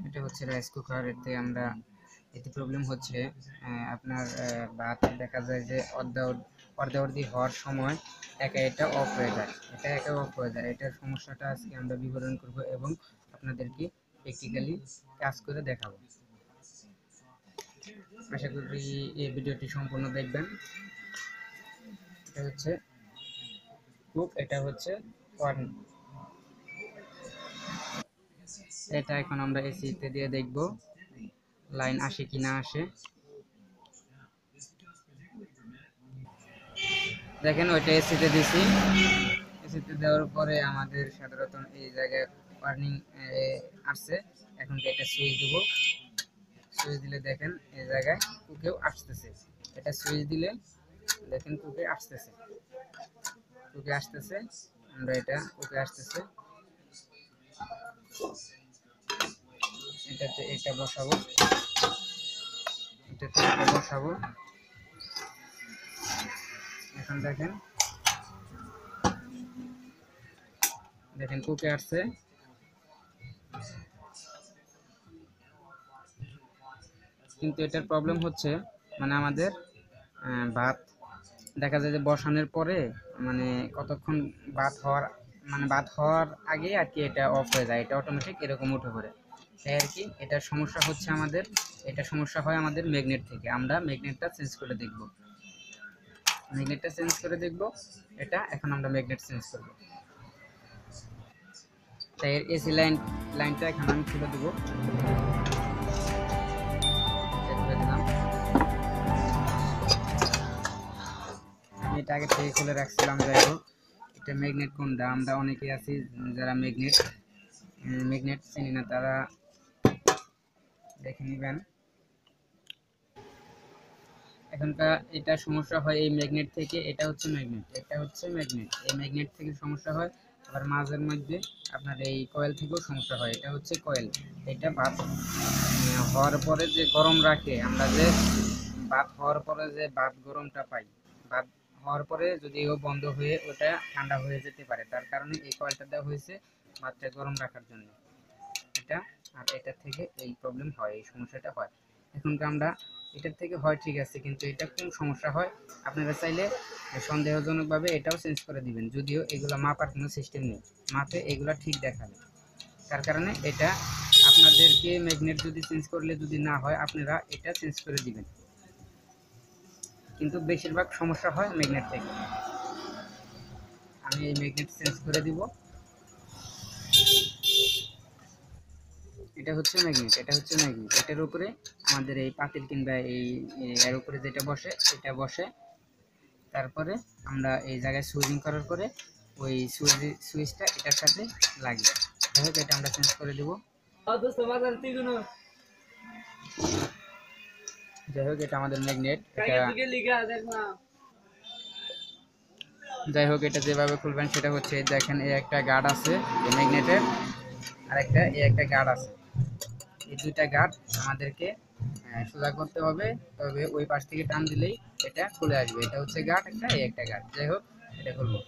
এটা হচ্ছে rice cooker. এতে প্রবলেম হচ্ছে আপনার ভাত দেখা যায় যে অর্ধেক হওয়ার সময় এটা অফ হয়ে যায়। একা অফ হয়ে যায়। এটার সমস্যাটা আজকে আমরা বিবরণ করব এবং আপনাদেরকে প্র্যাকটিক্যালি কাজ করে দেখাবো। আশা করি এই ভিডিওটি সম্পূর্ণ দেখবেন। এটা হচ্ছে কুক, এটা হচ্ছে ওয়ার্নিং। এটা এখন আমরা এসিতে দিয়ে দেখব লাইন আসে কি না আসে। দেখেন ওইটা এসিতে দিছি। এসিতে দেওয়ার পরে আমাদের সাধারণত এই জায়গায় ওয়ার্নিং আসছে। এখন এটা সুইচ দেব। সুইচ দিলে দেখেন এই জায়গায় কুকেও আসতেছে। এটা সুইচ দিলে দেখেন কুকে আসতেছে। আমরা এটা কুকে আসতেছে। এটাতে এটা বসাবো। এখন দেখেন কুকে আসছে। কিন্তু এটার প্রবলেম হচ্ছে মানে আমাদের ভাত দেখা যায় যে বসানোর পরে মানে কতক্ষণ ভাত হওয়ার আগে আর কি এটা অফ হয়ে যায়। এটা অটোমেটিক এরকম উঠে পড়ে। তাই আর কি এটার সমস্যা হচ্ছে আমাদের। এটা সমস্যা হয় আমাদের ম্যাগনেট থেকে। আমরা ম্যাগনেটটা চেঞ্জ করে দেখব। এটা এখন আমরা ম্যাগনেট চেঞ্জ করব। তাই এসি লাইনটা এখন আমি খুলে দেবো। আমি এটা আগে থেকে খুলে রাখছিলাম। যাই হোক, এটা ম্যাগনেট কোনটা আমরা অনেকেই আছি যারা ম্যাগনেট চিনি না, তারা দেখে নেবেন। এখনকার এটা সমস্যা হয় এই ম্যাগনেট থেকে। এটা হচ্ছে ম্যাগনেট। এই ম্যাগনেট থেকে সমস্যা হয়। আবার মাঝের মধ্যে আপনার এই কয়েল থেকেও সমস্যা হয়। এটা হচ্ছে কয়েল। এটা ভাত হওয়ার পরে যে গরম রাখে, আমরা যে ভাত হওয়ার পরে যে ভাত গরমটা পাই, ভাত হওয়ার পরে যদি ও বন্ধ হয়ে ওটা ঠান্ডা হয়ে যেতে পারে, তার কারণে এই কয়েলটা দেওয়া হয়েছে ভাতটা গরম রাখার জন্য। এটা আর এটার থেকে এই প্রবলেম হয়, এই সমস্যাটা হয়। এখনকার আমরা এটার থেকে হয় ঠিক আছে, কিন্তু এটা কোন সমস্যা হয় আপনারা চাইলে সন্দেহজনকভাবে এটাও চেঞ্জ করে দিবেন। যদিও এগুলো মাপার কোনো সিস্টেম নেই, মাপে এগুলো ঠিক দেখাবে। তার কারণে এটা আপনাদেরকে ম্যাগনেট যদি চেঞ্জ করলে যদি না হয়, আপনারা এটা চেঞ্জ করে দিবেন। কিন্তু বেশিরভাগ সমস্যা হয় ম্যাগনেট থেকে। আমি এই ম্যাগনেট চেঞ্জ করে দিব। এটা হচ্ছে ম্যাগনেট। এটার উপরে আমাদের এই পাতিল কিংবা এর উপরে যেটা বসে এটা বসে। তারপরে আমরা এই জায়গায় সুইচিং করার পরে ওই সুইচটা এটার সাথে লাগে। যাই হোক, এটা আমরা চেঞ্জ করে দেব। যাই হোক, এটা আমাদের ম্যাগনেট। যাই হোক, এটা যেভাবে খুলবেন সেটা হচ্ছে দেখেন এই একটা গার্ড আছে এই ম্যাগনেটের, আর একটা গার্ড আছে। এই দুইটা গার্ড আমাদেরকে সোজা করতে হবে, তবে ওই পাশ থেকে টান দিলেই এটা খুলে আসবে। এটা হচ্ছে গার্ড, একটা গার্ড। যাই হোক, এটা খুলবো।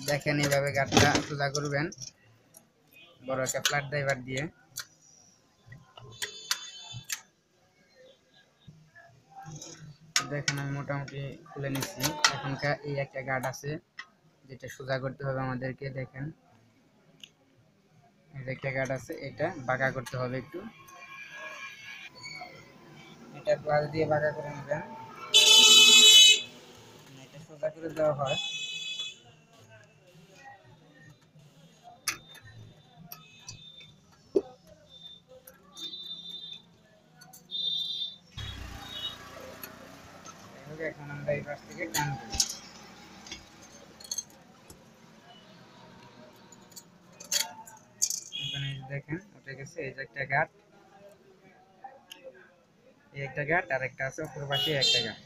দেখেন এইভাবে গার্ডটা সোজা করবেন বড় একটা ফ্ল্যাট ড্রাইভার দিয়ে। দেখেন আমি মোটামুটি খুলে নিচ্ছি। এখনকার এই একটা গার্ড আছে যেটা সোজা করতে হবে আমাদেরকে। দেখেন এই যে একটা গার্ড আছে, এটা বাঁকা করতে হবে একটু। এটা প্লাস দিয়ে বাঁকা করে নেবেন। এটা সোজা করে দেওয়া হয়। এখন আমরা এই পাশ থেকে টান দেব। এখানে দেখেন উঠে গেছে। এই যে একটা গার্ড, আর একটা আছে অপর পাশে একটা গার্ড।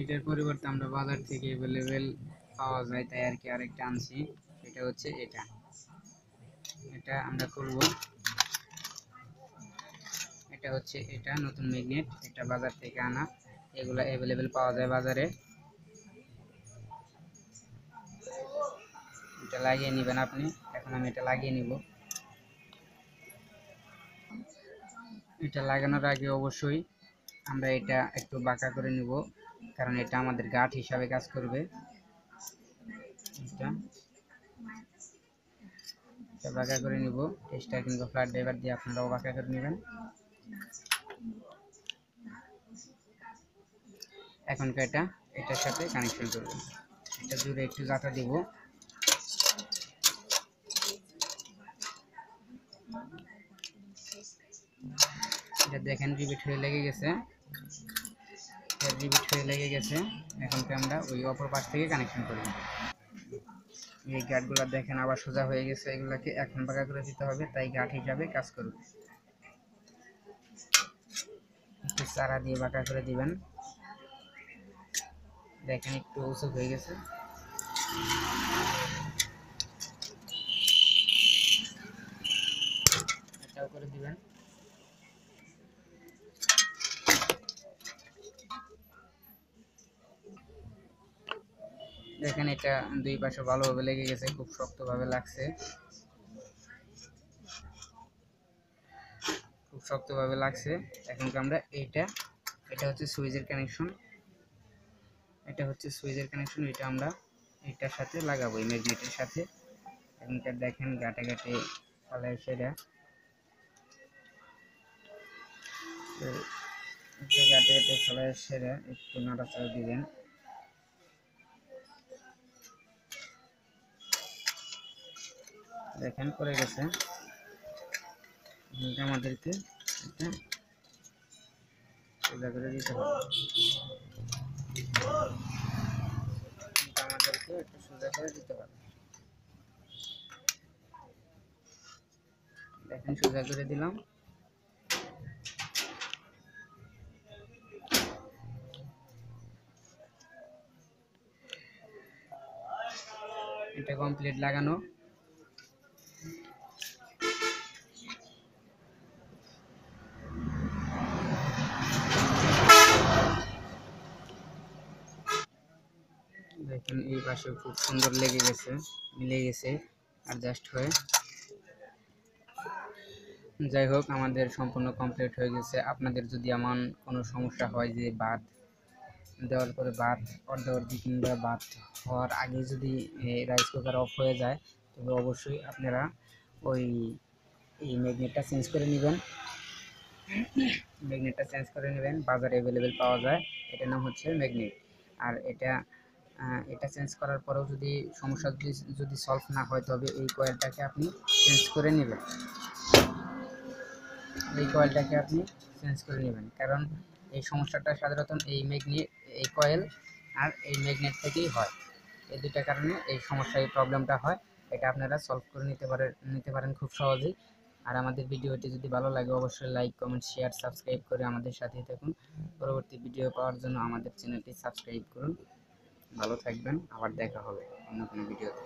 এটার পরিবর্তে আমরা বাজার থেকে অ্যাভেলেবেল পাওয়া যায়, তাই আর কি আরেকটা আনছি। এটা হচ্ছে এটা আমরা খুলবো। এটা হচ্ছে এটা নতুন ম্যাগনেট, এটা বাজার থেকে আনা, এগুলা অ্যাভেলেবেল পাওয়া যায় বাজারে। এটা লাগিয়ে নেবেন আপনি। এখন আমি এটা লাগিয়ে নিব। এটা লাগানোর আগে অবশ্যই আমরা এটা একটু বাঁকা করে নিব, কারণ এটা আমাদের গাঁট হিসাবে কাজ করবে। এটা বাঁকা করে নিব, টেস্টার কিংবা ফ্ল্যাট ড্রাইভার দিয়ে আপনারাও বাঁকা করে নেবেন। এখনকার এটার সাথে কানেকশন করব। এটা জুড়ে একটু গাঁথা দিব। এটা দেখেন রিপিট হয়ে লেগে গেছে, এখনকে আমরা ওই অপর পাশ থেকে কানেকশন করব। এই গাঁটগুলো দেখেন আবার সোজা হয়ে গেছে, এগুলাকে এখন বাঁকা করে দিতে হবে, তাই গাঁট হিসাবে কাজ করবে। একটু চারা দিয়ে বাঁকা করে দিবেন। দেখেন একটু উঁচু হয়ে গেছে। এটাও করে দিবেন। দেখেন এটা দুই পাশে ভালোভাবে লেগে গেছে, খুব শক্তভাবে লাগছে, এখন আমরা এটা হচ্ছে সুইচের কানেকশন, এটা আমরা এটার সাথে লাগাবো, এই ম্যাগনেটের সাথে। এখনকার দেখেন গাঁটে গাঁটে ফলে সেটা গাঁটে গাঁটে ফলে সেরা একটু নাড়াচাড়া দিবেন। দেখেন করে গেছে। আমাদেরকে এটা সোজা করে দিতে হবে, আমাদেরকে একটু সোজা করে দিতে হবে। দেখেন সোজা করে দিলাম। এটা কমপ্লিট লাগানো। দেখেন এই পাশে খুব সুন্দর লেগে গেছে, মিলে গেছে অ্যাডজাস্ট হয়ে। যাই হোক, আমাদের সম্পূর্ণ কমপ্লিট হয়ে গেছে। আপনাদের যদি এমন কোনো সমস্যা হয় যে বাদ দেওয়ার পরে বাদ অর্ধেক কিংবা বাদ হওয়ার আগে যদি রাইস কুকার অফ হয়ে যায়, তবে অবশ্যই আপনারা এই ম্যাগনেটটা চেঞ্জ করে নেবেন। বাজারে অ্যাভেলেবেল পাওয়া যায়, এটার নাম হচ্ছে ম্যাগনেট। আর এটা চেঞ্জ করার পরেও যদি সমস্যা যদি সলভ না হয়, তবে এই কয়েলটাকে আপনি চেঞ্জ করে নেবেন। কারণ এই সমস্যাটা সাধারণত এই কয়েল আর এই ম্যাগনেট থেকেই হয়। এই দুইটা কারণে এই প্রবলেমটা হয়। এটা আপনারা সলভ করে নিতে পারেন খুব সহজেই। আর আমাদের ভিডিওটি যদি ভালো লাগে, অবশ্যই লাইক, কমেন্ট, শেয়ার, সাবস্ক্রাইব করে আমাদের সাথেই থাকুন। পরবর্তী ভিডিও পাওয়ার জন্য আমাদের চ্যানেলটি সাবস্ক্রাইব করুন। ভালো থাকবেন, আবার দেখা হবে অন্য কোনো ভিডিওতে।